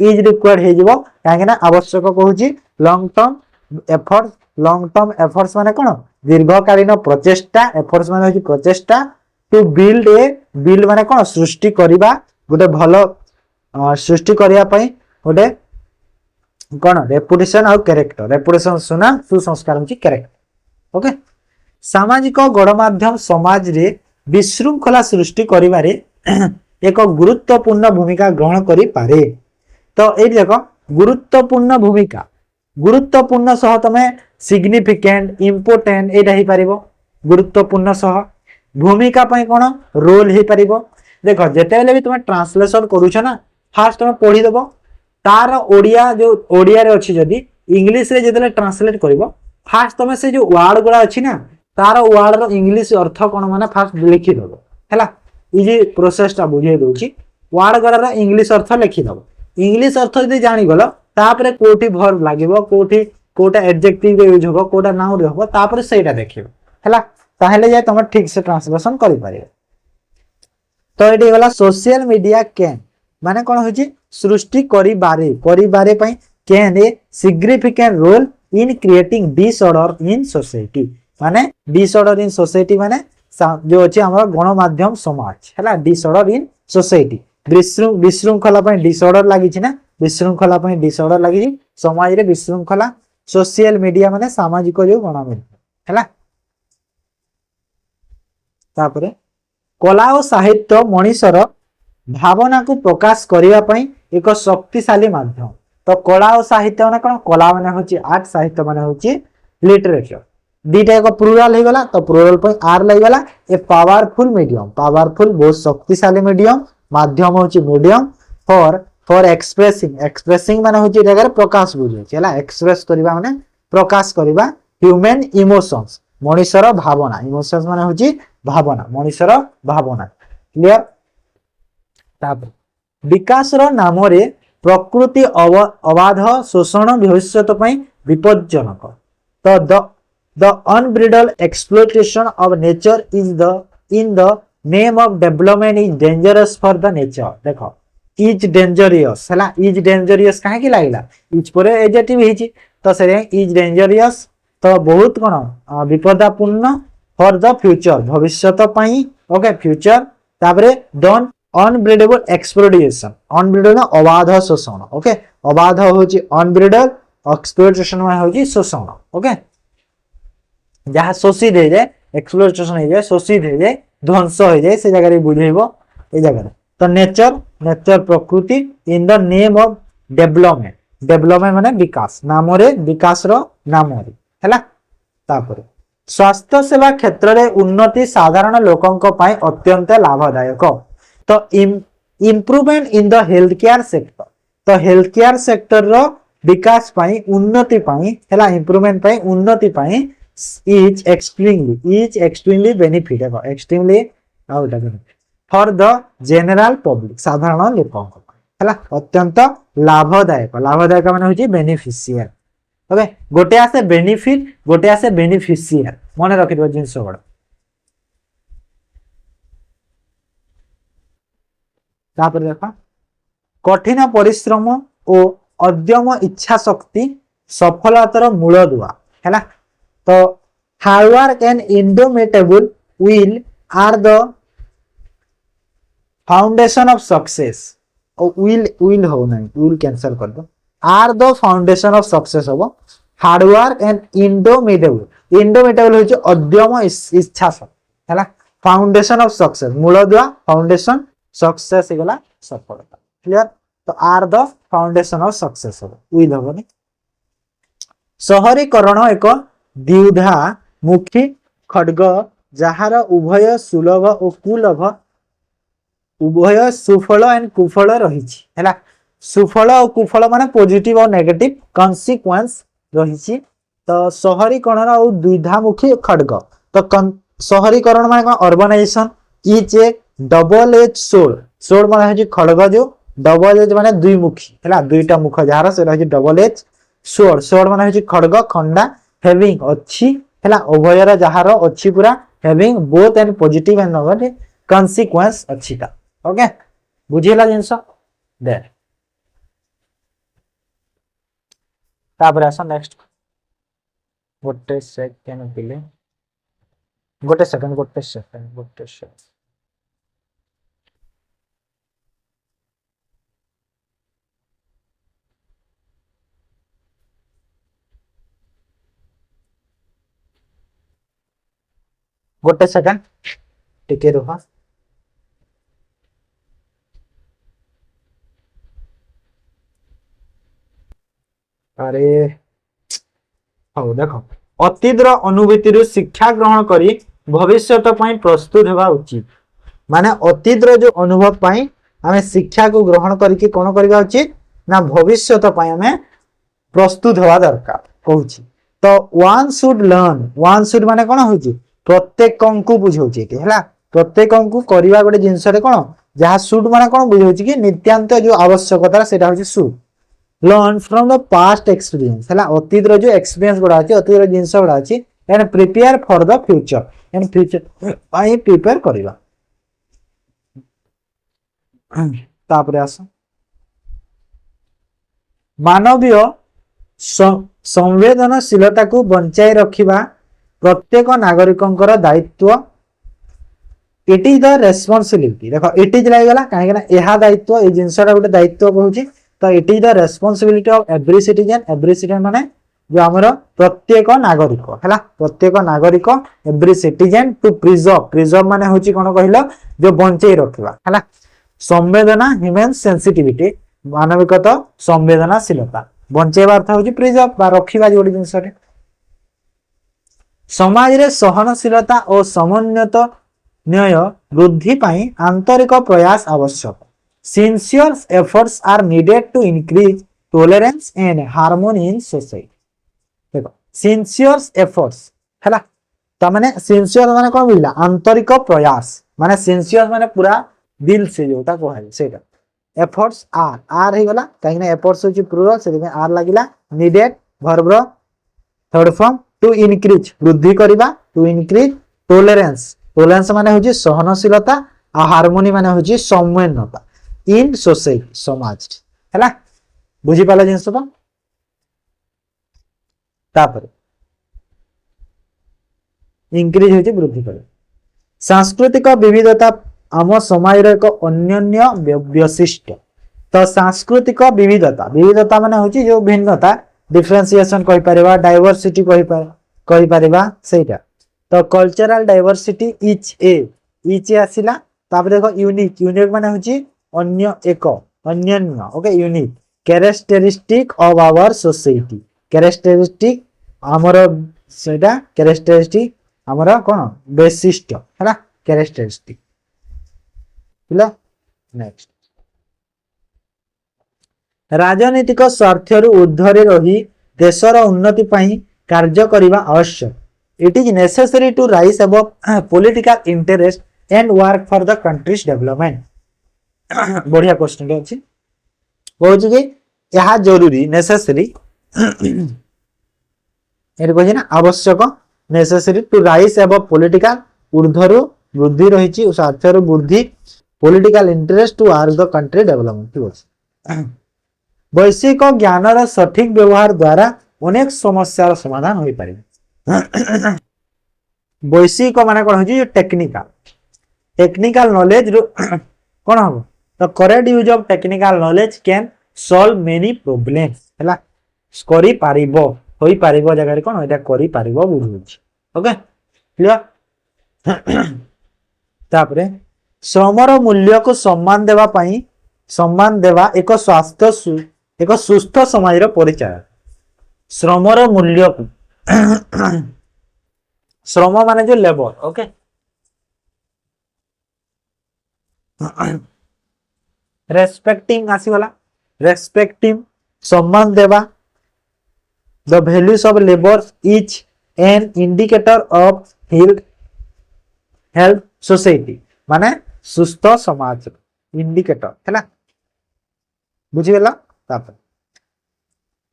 इज रिक्वायर्ड हे जिवो काहे ना आवश्यक कहूची लॉन्ग टर्म एफर्ट्स माने कोन दीर्घकालीन प्रचेष्टा एफर्ट्स माने होची प्रचेष्टा टू बिल्ड माने कोन सृष्टि करिबा गोटे भलो सृष्टि करिया पई गोटे कोन रेपुटेशन और कैरेक्टर रेपुटेशन सुना सुसंस्कार होची कैरेक्टर ओके। सामाजिक गणमाध्यम समाज रे विशृंखला सृष्टि करिबारे एक गुरुत्वपूर्ण भूमिका ग्रहण करि पारे। तो ए देखो गुरुत्वपूर्ण सह तमे सिग्निफिकेंट इंपोर्टेंट एटा ही पारिबो गुरुत्वपूर्ण सह भूमिका पई कोन रोल हे पारिबो। देखो जेतेले भी तुम ट्रांसलेशन करूछ ना फास्ट तुम पढी देबो तार ओडिया जो ओडिया रे अछि जदी इंग्लिश रे जेतेले ट्रांसलेट करिवो फास्ट तुम से जो वर्ड गुला अछि ना तार वर्ड रो इंग्लिश अर्थ कोन माने फास्ट लिखि देबो हैला इजी प्रोसेस ता बुझे दोछि वर्ड गुला रो इंग्लिश अर्थ लिखि देबो इंग्लिश अर्थ जदी जानि गलो तापरे कोठी वर्ब लागिवो कोठी कोटा एडजेक्टिव यूज होबो कोटा नाउन होबो तापरे सेटा देखिबो हैला ताहेले जे तुम ठीक से ट्रांसलेशन करि पारिबो। तो एटी गला सोशल मीडिया कैन माने कोन होची सृष्टि करि बारे पई can a significant role in creating disorder in society माने डिसऑर्डर इन सोसाइटी माने जो अछि हमर गणमाध्यम समाज हैला डिसऑर्डर इन सोसाइटी विशृंखला पई डिसऑर्डर लागि छि ना विशृंखला पई डिसऑर्डर लागि छि समाज रे विशृंखला सोशल मीडिया माने सामाजिक जो गणमाध्यम हैला। तापरे कला और साहित्य मनीषर भावना को प्रकाश करिया पई एक शक्तिशाली माध्यम। तो कला और साहित्य माने कोन कला माने होची आर्ट साहित्य माने होची लिटरेचर दीटा एक प्लुरल हे गला तो प्लुरल पई आर लागि गला ए पावरफुल बहुत शक्तिशाली मीडियम माध्यम होची मीडियम फॉर एक्सप्रेसिंग माने होची जगह प्रकाश बुझे चला एक्सप्रेस करबा माने प्रकाश करबा ह्यूमन इमोशंस मनीषर भावना इमोशंस माने होची भावना मनीषर भावना क्लियर। तापर विकास रो नाम रे प्रकृति अबाध शोषण भविष्य पई विपज्जनक। तो the unbridled exploitation of nature is in the name of development is dangerous for the nature. देखो इज डेंजरियस हैला इज डेंजरियस काहे की लागिला इज पर एडजेक्टिव हिची तो से इज डेंजरियस तो बहुत कोन विपदापूर्ण फॉर द फ्यूचर भविष्य पई ओके फ्यूचर। तापरे डन अनब्रिडेबल एक्सप्लोइटेशन अनब्रिडेबल अबाध शोषण ओके अबाध होची अनब्रिडेबल एक्सप्लोइटेशन माने होची शोषण ओके जहाँ शोषित हो जाए एक्सप्लोइटेशन हो जाए शोषित हो जाए ध्वंस हो जाए से जगह बुझेबो ए जगह तो नेचर नेचर प्रकृति इन the name of development development माने विकास नाम रे विकास रो नाम रे हैला तापर स्वास्थ्य सेवा क्षेत्र रे उन्नति साधारण लोकंक पई अत्यंत लाभदायक तो improvement in the health care sector तो हेल्थ केयर सेक्टर रो विकास पई उन्नति पई हैला इम्प्रूवमेंट पई उन्नति पई is extremely benefit extremely for the general public साधारण लोक हैला अत्यंत लाभदायक लाभदायक माने होची बेनिफिशियर ओके गोटे आसे बेनिफिट गोटे आसे बेनिफिशियर मने रखिबो जिंस बड तापर देखा कठिन परिश्रम और अद्यम इच्छा शक्ति सफलतार मूल दुआ हैला तो hard work and indomitable will are the foundation of success और विल हो नहीं विल कैंसिल कर दो are the foundation of success हो हार्ड वर्क एंड इंडोमिटेबल हो जो अद्यम इच्छा शक्ति हैला फाउंडेशन ऑफ सक्सेस मूल दुआ फाउंडेशन सक्सेस गला सफलता क्लियर तो are the foundation of success हो विल हो नहीं शहरीकरण एक द्विधा मुखी खड्ग जहार उभय सुलभ और कुलभ उभय सुफल एंड कुफल रही है सुफल और कुफल माने पॉजिटिव और नेगेटिव कॉन्सिक्वेंस रही तो शहरीकरण और द्विधामुखी खड्ग तो शहरीकरण माने कौन urbanisation is a double edge sword sword माने है खड्ग जो डबल एज माने द्विमुखी है दुईटा मुख जार से रही डबल एज सोर्ड सोर्ड माने है खड्ग खंडा हैविंग अच्छी हैला उभयर जहार अच्छी पूरा having both and positive and negative consequence अच्छी का ओके बुझिला जिंस दे तापर आसा नेक्स्ट गोटे सेकंड पिले गोटे सेकंड गोटे सेकंड टिके रुहा अरे हाँ देखो अतीतर अनुभूति शिक्षा ग्रहण करी भविष्यत पई प्रस्तुत होगा उचित माने अतीतर जो अनुभव पई आमे शिक्षा को ग्रहण करके कोन करबा उचित ना भविष्यत पई आमे प्रस्तुत होगा दरकार कहूची तो वन शुड माने कोन होची प्रत्येक को बुझाऊँ कि है प्रत्येक को करवा गोटे जिनस कौन जहाँ सुट माने कौन बुझाऊँ कि नित्यांत जो आवश्यकता से सुट learn from the past experience है अतीतर जो एक्सपीरियंस गुड़ा अच्छी अतीतर जिनस गुड़ा अच्छी and prepare for the future and future prepare करवा तापर आस मानवीय संवेदनशीलता को बंचाई रखिबा प्रत्येक नागरिकंकर दायित्व इट इज द रेस्पॉन्सिबिलिटी देखो इट इज लागला काहे ना एहा दायित्व ए जिंसटा गोटे दायित्व कहूची तो it is the responsibility of every citizen माने जो हमर प्रत्येक नागरिक हैला प्रत्येक नागरिक एवरी सिटीजन टू प्रिजर्व माने होची कोन कहिलो जो बंचै रखिबा हैला संवेदना ह्यूमन सेंसिटिविटी मानविकत संवेदनशीलता बंचैबा अर्थ होची प्रिजर्व बा रखिबा जोडी जिंसटे समाज रे सहनशीलता और समन्वित न्याय वृद्धि पाई आंतरिक प्रयास आवश्यक sincere efforts are needed to increase tolerance and harmony in society देखो सिंसियर एफर्ट्स हैला त माने सिंसियर माने कोन मिलला आंतरिक प्रयास माने सिंसियर माने पूरा दिल से जोटा कहै सेटा एफर्ट्स आर हे गला काहे ना एफर्ट्स होची प्लुरल से में आर लागिला needed verb third form to increase वृद्धि करबा टू इंक्रीज टॉलरेंस माने होची सहनशीलता आ हार्मोनी माने होची सम्मानता इन सोसाइटी समाज हैला बुझी पाला जिंस तो तापर इंक्रीज होची वृद्धि करे सांस्कृतिक विविधता आम समाज रे एक अन्योन्य वैशिष्ट्य तो सांस्कृतिक विविधता माने होची जो भिन्नता डिफरेंशिएशन कहि परिबा डाइवर्सिटी कहि परिबा सेटा तो कल्चरल डाइवर्सिटी इच आसिला तापर देखो यूनिक यूनिक माने होची अन्य एक अन्यन्य okay unique characteristic of our society characteristic हमर सेटा कैरेक्टरिस्टिक हमर कोन वैशिष्ट्य हैला कैरेक्टरिस्टिक पिला नेक्स्ट राजनीतिक स्वार्थर ऊर्ध्वरे रही देशर उन्नति पई कार्य करिबा आवश्यक it is necessary to rise above political interest and work for the country's development बढ़िया क्वेश्चन अछि कहूँ कि यह जरूरी नेसेसरी ये ना आवश्यक necessary to rise above political ऊर्ध्वरु वृद्धि रही स्वार्थर वृद्धि political interest to work the country development ठीक अछि वैश्विक ज्ञानर सठिक व्यवहार द्वारा अनेक समस्यार समाधान हो पारे वैश्विक माने कोन होची टेक्निकल नॉलेज कोन हो तो correct use of technical knowledge can solve many problems हला करि पारिबो होई पारिबो जगह रे कोन एटा करि पारिबो बुझुची ओके क्लियर तापरे श्रमर मूल्य को सम्मान देवा एक एक सुस्थ समाज परिचय श्रमर मूल्य को श्रम माने जो लेबर ओके रेस्पेक्टिंग आसीगला रेस्पेक्टिंग सम्मान देवा the values of labour is an indicator of health society माने सुस्थ समाज इंडिकेटर हैला बुझी गेला तापर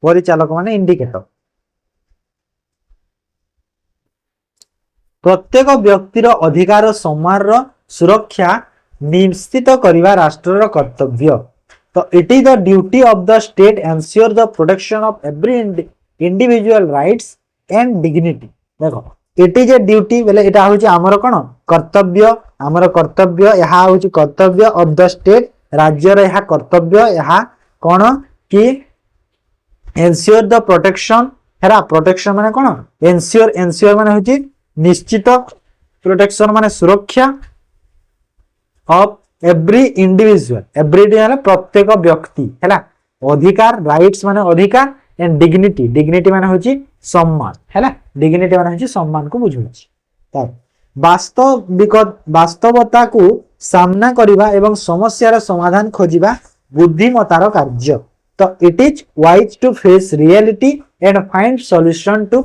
परिचालक माने इंडिकेटर प्रत्येक व्यक्तिर अधिकार सम्मान सुरक्षा निश्चित करिवा राष्ट्रर कर्तव्य तो it is the duty of the state ensure the protection of every individual rights and dignity देखो इट इज ए ड्यूटी बेले एटा होची हमर कोन कर्तव्य यहा होची कर्तव्य ऑफ द स्टेट राज्य रे यहा कर्तव्य यहा कोन कि ensure the protection Hera protection माने कोन एंश्योर माने होची निश्चित प्रोटेक्शन माने सुरक्षा ऑफ एवरी इंडिविजुअल एवरी माने प्रत्येक व्यक्ति हैला अधिकार राइट्स माने अधिकार एंड डिग्निटी माने होची सम्मान हैला डिग्निटी माने होची सम्मान को बुझुची त वास्तवता को सामना करिबा एवं समस्यार समाधान खोजिबा बुद्धिमतार कार्य तो it is wise to face reality and find solution to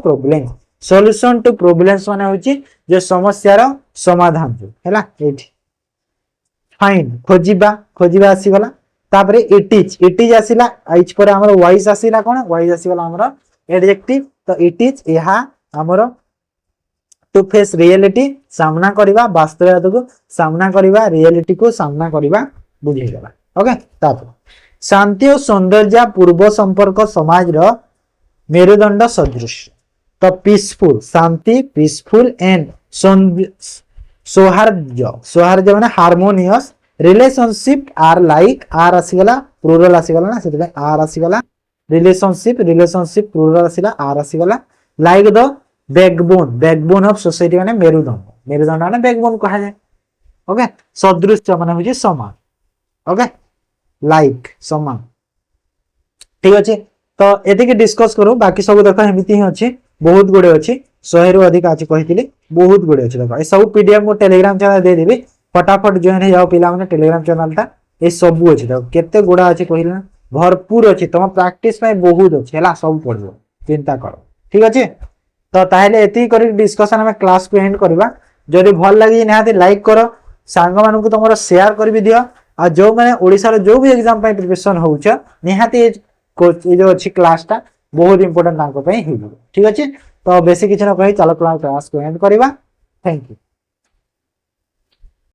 problems माने होची जे समस्यार समाधान जो हैला एठी फाइंड खोजिबा आसी गला तापरे इट इज आसीला आइच पर हमर वाइज आसीला कोन वाइज आसी गला हमर एडजेक्टिव तो इट इज यहा हमर टू फेस रियलिटी सामना करिबा वास्तवता को सामना करिबा रियलिटी को सामना करिबा बुझी गला ओके तापर शांति और सौंदर्य पूर्व संपर्क समाज रो मेरुदंड सदृश तो पीसफुल शांति पीसफुल एंड सौहार्द्य माने harmonious relationship are like are आसीगला प्लूरल आसीगला ना सेते आर आसीगला रिलेशनशिप प्लूरल आसीला आर आसीगला like the backbone of society माने मेरुदंड माने बैकबोन कहा जाय ओके सदृश माने होची समान ओके लाइक समान ठीक अछि तो एति के डिस्कस करू बाकी सब देखो एमिति ही अछि बहुत गुडे अछि 100 रु अधिक अछि कहितली बहुत गुडे अछि देखो ए सब पीडीएफ मो टेलीग्राम चैनल दे देबी फटाफट जॉइन हो जाओ पिला माने टेलीग्राम चैनल ता ए सब अछि देखो केते गुडा अछि कहिला भरपूर अछि तम प्रैक्टिस में बहुत अछि हला सब पढबो चिंता करो ठीक अछि तो ताहेले एति करी डिस्कशन में क्लास को एंड करबा जदि भल लागि नेहाती लाइक करो सांग मानकु तमरो शेयर करबी दियो आ जो माने ओडिसा रो जो भी एग्जाम पे प्रिपरेशन होउछ नेहाती ए जो अछि क्लास ता बहुत इंपोर्टेंट तांको पे हिबो ठीक अछि तो बेसिक किछ न कहि चलो क्लास को एंड करबा थैंक यू।